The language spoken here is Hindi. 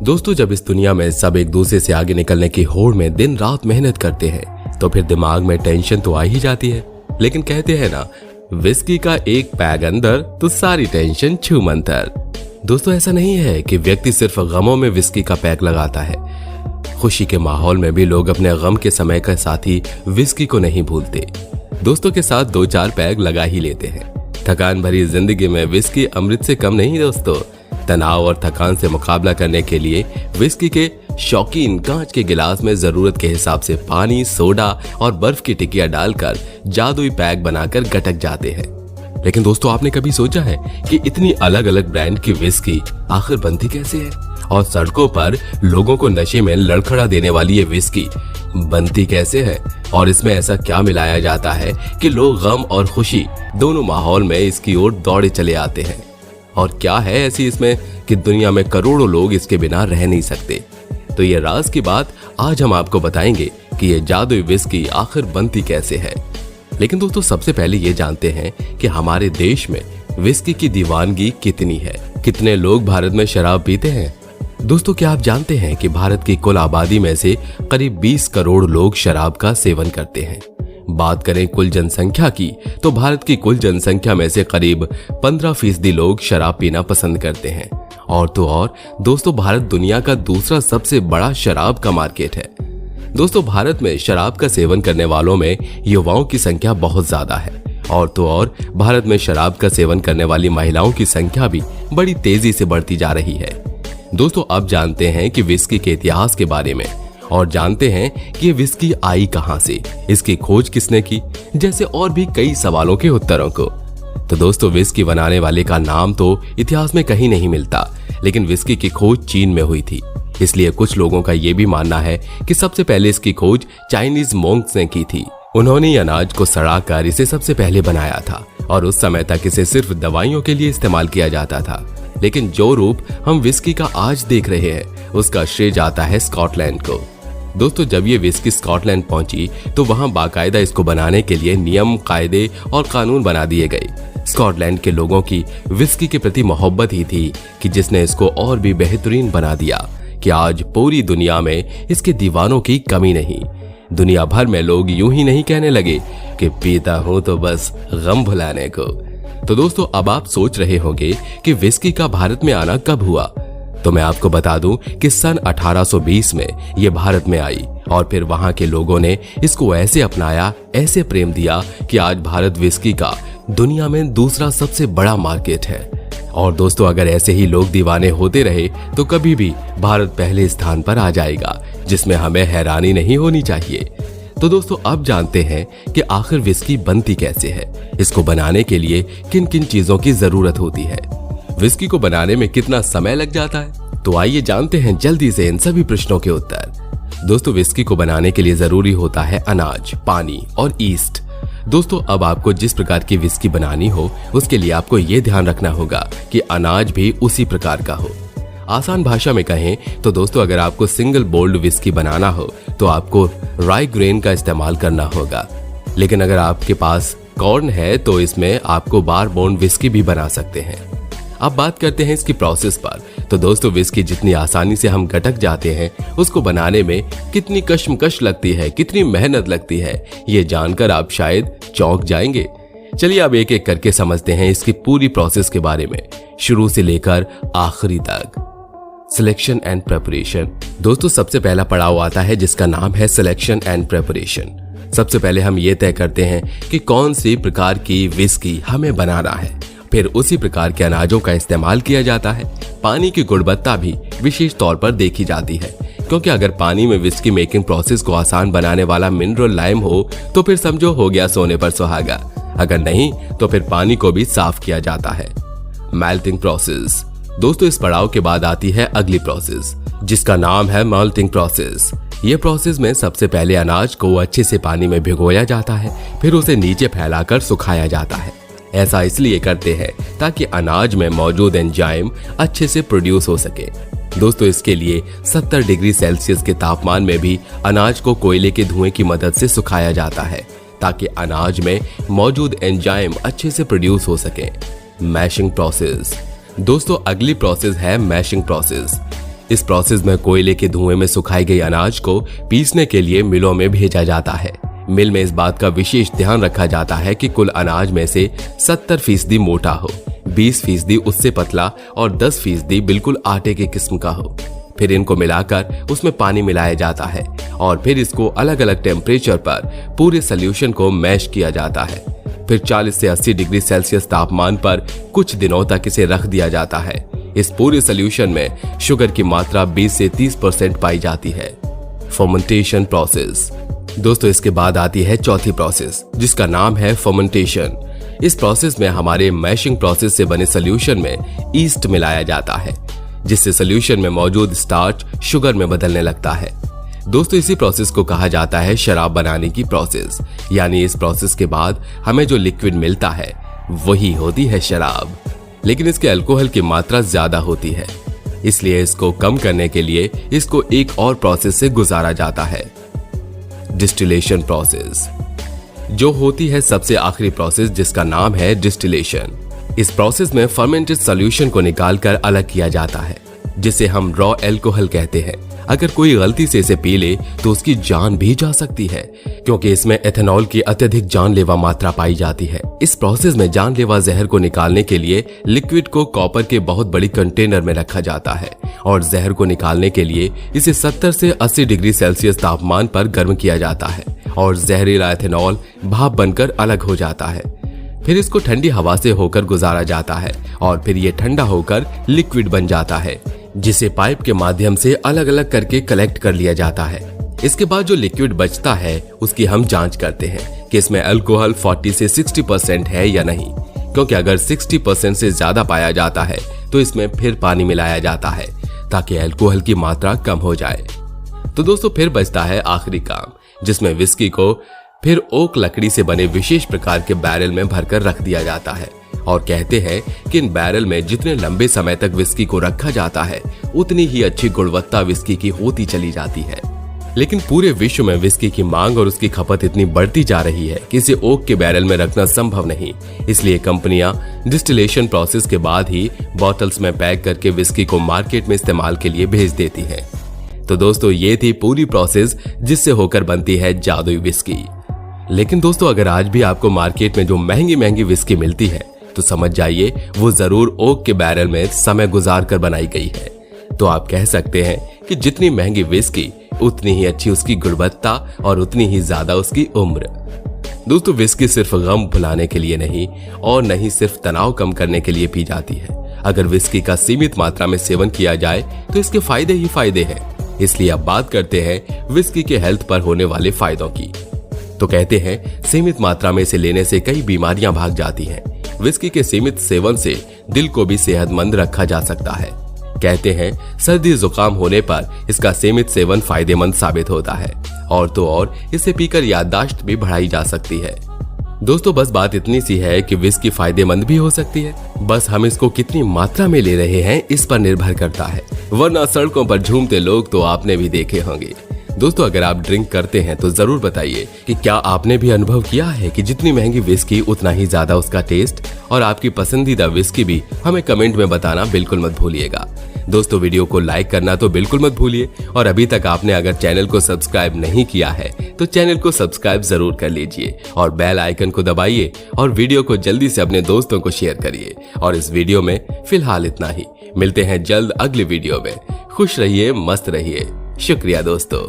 दोस्तों, जब इस दुनिया में सब एक दूसरे से आगे निकलने की होड़ में दिन रात मेहनत करते हैं तो फिर दिमाग में टेंशन तो आ ही जाती है। लेकिन कहते हैं ना, विस्की का एक पैग अंदर तो सारी टेंशन छू मंतर। दोस्तों, ऐसा नहीं है कि व्यक्ति सिर्फ गमों में विस्की का पैग लगाता है। खुशी के माहौल में भी लोग अपने गम के समय का साथी विस्की को नहीं भूलते। दोस्तों के साथ 2-4 पैग लगा ही लेते हैं। थकान भरी जिंदगी में विस्की अमृत से कम नहीं दोस्तों। तनाव और थकान से मुकाबला करने के लिए विस्की के शौकीन कांच के गिलास में जरूरत के हिसाब से पानी, सोडा और बर्फ की टिकिया डालकर जादुई पैक बनाकर गटक जाते हैं। लेकिन दोस्तों, आपने कभी सोचा है कि इतनी अलग अलग ब्रांड की विस्की आखिर बनती कैसे है? और सड़कों पर लोगों को नशे में लड़खड़ा देने वाली ये विस्की बनती कैसे है? और इसमें ऐसा क्या मिलाया जाता है कि लोग गम और खुशी दोनों माहौल में इसकी ओर दौड़े चले आते हैं? और क्या है ऐसी इसमें कि दुनिया में करोड़ों लोग इसके बिना रह नहीं सकते? तो ये राज की बात आज हम आपको बताएंगे कि ये जादुई विस्की आखिर बनती कैसे है। लेकिन दोस्तों, सबसे पहले ये जानते हैं कि हमारे देश में विस्की की दीवानगी कितनी है। कितने लोग भारत में शराब पीते हैं? दोस्तों, क्या आप जानते हैं कि भारत की कुल आबादी में से करीब 20 करोड़ लोग शराब का सेवन करते हैं। बात करें कुल जनसंख्या की तो भारत की कुल जनसंख्या में से करीब 15% लोग शराब पीना पसंद करते हैं। और तो और दोस्तों, भारत दुनिया का दूसरा सबसे बड़ा शराब का मार्केट है। दोस्तों, भारत में शराब का सेवन करने वालों में युवाओं की संख्या बहुत ज्यादा है। और तो और भारत में शराब का सेवन करने वाली महिलाओं की संख्या भी बड़ी तेजी से बढ़ती जा रही है। दोस्तों, अब जानते हैं कि विस्की के इतिहास के बारे में और जानते हैं कि ये विस्की आई कहां से, इसकी खोज किसने की, जैसे और भी कई सवालों के उत्तरों को। तो दोस्तों, विस्की बनाने वाले का नाम तो इतिहास में कहीं नहीं मिलता, लेकिन विस्की की खोज चीन में हुई थी। इसलिए कुछ लोगों का यह भी मानना है कि सबसे पहले इसकी खोज चाइनीज मोंक्स ने की थी। उन्होंने अनाज को सड़ाकर इसे सबसे पहले बनाया था और उस समय तक इसे सिर्फ दवाइयों के लिए इस्तेमाल किया जाता था। लेकिन जो रूप हम विस्की का आज देख रहे हैं उसका श्रेय जाता है स्कॉटलैंड को। दोस्तों, जब ये विस्की स्कॉटलैंड पहुंची तो वहां बाकायदा इसको बनाने के लिए नियम, कायदे और कानून बना दिए गए। स्कॉटलैंड के लोगों की विस्की के प्रति मोहब्बत ही थी कि जिसने इसको और भी बेहतरीन बना दिया कि आज पूरी दुनिया में इसके दीवानों की कमी नहीं। दुनिया भर में लोग यूं ही नहीं कहने लगे कि पीता हूं तो बस गम भुलाने को। तो दोस्तों, अब आप सोच रहे होंगे कि विस्की का भारत में आना कब हुआ? तो मैं आपको बता दूं कि सन 1820 में ये भारत में आई और फिर वहां के लोगों ने इसको ऐसे अपनाया, ऐसे प्रेम दिया कि आज भारत विस्की का दुनिया में दूसरा सबसे बड़ा मार्केट है। और दोस्तों, अगर ऐसे ही लोग दीवाने होते रहे तो कभी भी भारत पहले स्थान पर आ जाएगा, जिसमें हमें हैरानी नहीं होनी चाहिए। तो दोस्तों, अब जानते हैं कि आखिर विस्की बनती कैसे है, इसको बनाने के लिए किन किन चीजों की जरूरत होती है, विस्की को बनाने में कितना समय लग जाता है। तो आइए जानते हैं जल्दी से इन सभी प्रश्नों के उत्तर। दोस्तों, विस्की को बनाने के लिए जरूरी होता है अनाज, पानी और ईस्ट। दोस्तों, अब आपको जिस प्रकार की विस्की बनानी हो उसके लिए आपको ये ध्यान रखना होगा कि अनाज भी उसी प्रकार का हो। आसान भाषा में कहें तो दोस्तों, अगर आपको सिंगल बोल्ड विस्की बनाना हो तो आपको राई ग्रेन का इस्तेमाल करना होगा। लेकिन अगर आपके पास कॉर्न है तो इसमें आपको बार बोन्ड विस्की भी बना सकते हैं। अब बात करते हैं इसकी प्रोसेस पर। तो दोस्तों, विस्की जितनी आसानी से हम गटक जाते हैं उसको बनाने में कितनी कश्मकश लगती है, कितनी मेहनत लगती है, ये जानकर आप शायद चौंक जाएंगे। चलिए अब एक एक करके समझते हैं इसकी पूरी प्रोसेस के बारे में, शुरू से लेकर आखिरी तक। Selection and preparation. दोस्तों, सबसे पहला पड़ाव आता है जिसका नाम है सिलेक्शन एंड प्रिपरेशन। सबसे पहले हम ये तय करते हैं कि कौन सी प्रकार की विस्की हमें बनाना है, फिर उसी प्रकार के अनाजों का इस्तेमाल किया जाता है। पानी की गुणवत्ता भी विशेष तौर पर देखी जाती है, क्योंकि अगर पानी में विस्की मेकिंग प्रोसेस को आसान बनाने वाला मिनरल लाइम हो तो फिर समझो हो गया सोने पर सुहागा। अगर नहीं तो फिर पानी को भी साफ किया जाता है। Melting process. दोस्तों, इस पड़ाव के बाद आती है अगली प्रोसेस जिसका नाम है मेल्टिंग प्रोसेस। ये प्रोसेस में सबसे पहले अनाज को अच्छे से पानी में भिगोया जाता है, फिर उसे नीचे फैलाकर सुखाया जाता है। ऐसा इसलिए करते हैं ताकि अनाज में मौजूद एंजाइम अच्छे से प्रोड्यूस हो सके। दोस्तों, इसके लिए 70 डिग्री सेल्सियस के तापमान में भी अनाज को कोयले के धुएं की मदद से सुखाया जाता है ताकि अनाज में मौजूद एंजाइम अच्छे से प्रोड्यूस हो सके। Mashing process. दोस्तों, अगली प्रोसेस है मैशिंग प्रोसेस। इस प्रोसेस में कोयले के धुएं में सुखाई गई अनाज को पीसने के लिए मिलों में भेजा जाता है। मिल में इस बात का विशेष ध्यान रखा जाता है कि कुल अनाज में से 70% मोटा हो, 20% उससे पतला और 10% बिल्कुल आटे के किस्म का हो। फिर इनको मिलाकर उसमें पानी मिलाया जाता है और फिर इसको अलग अलग टेम्परेचर पर पूरे सोल्यूशन को मैश किया जाता है। फिर 40 से 80 डिग्री सेल्सियस तापमान पर कुछ दिनों तक इसे रख दिया जाता है। इस पूरे सोल्यूशन में शुगर की मात्रा 20 से 30% पाई जाती है। Fermentation process. दोस्तों इसके बाद आती है चौथी प्रोसेस, जिसका नाम है फर्मेंटेशन। इस प्रोसेस में हमारे मैशिंग प्रोसेस से बने सोल्यूशन में ईस्ट मिलाया जाता है, जिससे सोल्यूशन में मौजूद स्टार्च शुगर में बदलने लगता है। दोस्तों इसी प्रोसेस को कहा जाता है शराब बनाने की प्रोसेस। यानी इस प्रोसेस के बाद हमें जो लिक्विड मिलता है वही होती है शराब, लेकिन इसके अल्कोहल की मात्रा ज्यादा होती है, इसलिए इसको कम करने के लिए इसको एक और प्रोसेस से गुजारा जाता है, डिस्टिलेशन प्रोसेस, जो होती है सबसे आखिरी प्रोसेस, जिसका नाम है डिस्टिलेशन। इस प्रोसेस में फर्मेंटेड सॉल्यूशन को निकालकर अलग किया जाता है, जिसे हम रॉ अल्कोहल कहते हैं। अगर कोई गलती से इसे पी ले तो उसकी जान भी जा सकती है, क्योंकि इसमें एथेनॉल की अत्यधिक जानलेवा मात्रा पाई जाती है। इस प्रोसेस में जानलेवा जहर को निकालने के लिए लिक्विड को कॉपर के बहुत बड़ी कंटेनर में रखा जाता है और जहर को निकालने के लिए इसे 70 से 80 डिग्री सेल्सियस तापमान पर गर्म किया जाता है और जहरीला एथेनॉल भाप बनकर अलग हो जाता है। फिर इसको ठंडी हवा से होकर गुजारा जाता है और फिर ये ठंडा होकर लिक्विड बन जाता है, जिसे पाइप के माध्यम से अलग अलग करके कलेक्ट कर लिया जाता है। इसके बाद जो लिक्विड बचता है उसकी हम जांच करते हैं कि इसमें अल्कोहल 40 से 60% है या नहीं, क्योंकि अगर 60% से ज्यादा पाया जाता है तो इसमें फिर पानी मिलाया जाता है ताकि अल्कोहल की मात्रा कम हो जाए। तो दोस्तों फिर बचता है आखिरी काम, जिसमें विस्की को फिर ओक लकड़ी से बने विशेष प्रकार के बैरल में भरकर रख दिया जाता है और कहते हैं कि इन बैरल में जितने लंबे समय तक विस्की को रखा जाता है उतनी ही अच्छी गुणवत्ता विस्की की होती चली जाती है। लेकिन पूरे विश्व में विस्की की मांग और उसकी खपत इतनी बढ़ती जा रही है कि इसे ओक के बैरल में रखना संभव नहीं, इसलिए कंपनियां डिस्टिलेशन प्रोसेस के बाद ही बॉटल्स में पैक करके विस्की को मार्केट में इस्तेमाल के लिए भेज देती हैं। तो दोस्तों ये थी पूरी प्रोसेस जिससे होकर बनती है जादुई विस्की। लेकिन दोस्तों अगर आज भी आपको मार्केट में जो महंगी महंगी विस्की मिलती है तो समझ जाइए वो जरूर ओक के बैरल में समय गुजार कर बनाई गई है। तो आप कह सकते हैं कि जितनी महंगी विस्की उतनी ही अच्छी उसकी गुणवत्ता और उतनी ही ज्यादा उसकी उम्र। दोस्तों विस्की सिर्फ गम भुलाने के लिए नहीं और नहीं सिर्फ तनाव कम करने के लिए पी जाती है। अगर विस्की का सीमित मात्रा में सेवन किया जाए तो इसके फायदे ही फायदे हैं। इसलिए अब बात करते हैं विस्की के हेल्थ पर होने वाले फायदों की। तो कहते हैं सीमित मात्रा में इसे लेने से कई बीमारियां भाग जाती हैं। विस्की के सीमित सेवन से दिल को भी सेहतमंद रखा जा सकता है। कहते हैं सर्दी जुकाम होने पर इसका सीमित सेवन फायदेमंद साबित होता है और तो और इसे पीकर याददाश्त भी बढ़ाई जा सकती है। दोस्तों बस बात इतनी सी है कि विस्की फायदेमंद भी हो सकती है, बस हम इसको कितनी मात्रा में ले रहे हैं इस पर निर्भर करता है, वरना सड़कों पर झूमते लोग तो आपने भी देखे होंगे। दोस्तों अगर आप ड्रिंक करते हैं तो जरूर बताइए कि क्या आपने भी अनुभव किया है कि जितनी महंगी विस्की उतना ही ज्यादा उसका टेस्ट, और आपकी पसंदीदा विस्की भी हमें कमेंट में बताना बिल्कुल मत भूलिएगा। दोस्तों वीडियो को लाइक करना तो बिल्कुल मत भूलिए और अभी तक आपने अगर चैनल को सब्सक्राइब नहीं किया है तो चैनल को सब्सक्राइब जरूर कर लीजिए और बेल आइकन को दबाइए और वीडियो को जल्दी से अपने दोस्तों को शेयर करिए। और इस वीडियो में फिलहाल इतना ही, मिलते हैं जल्द अगले वीडियो में। खुश रहिए, मस्त रहिए। शुक्रिया दोस्तों।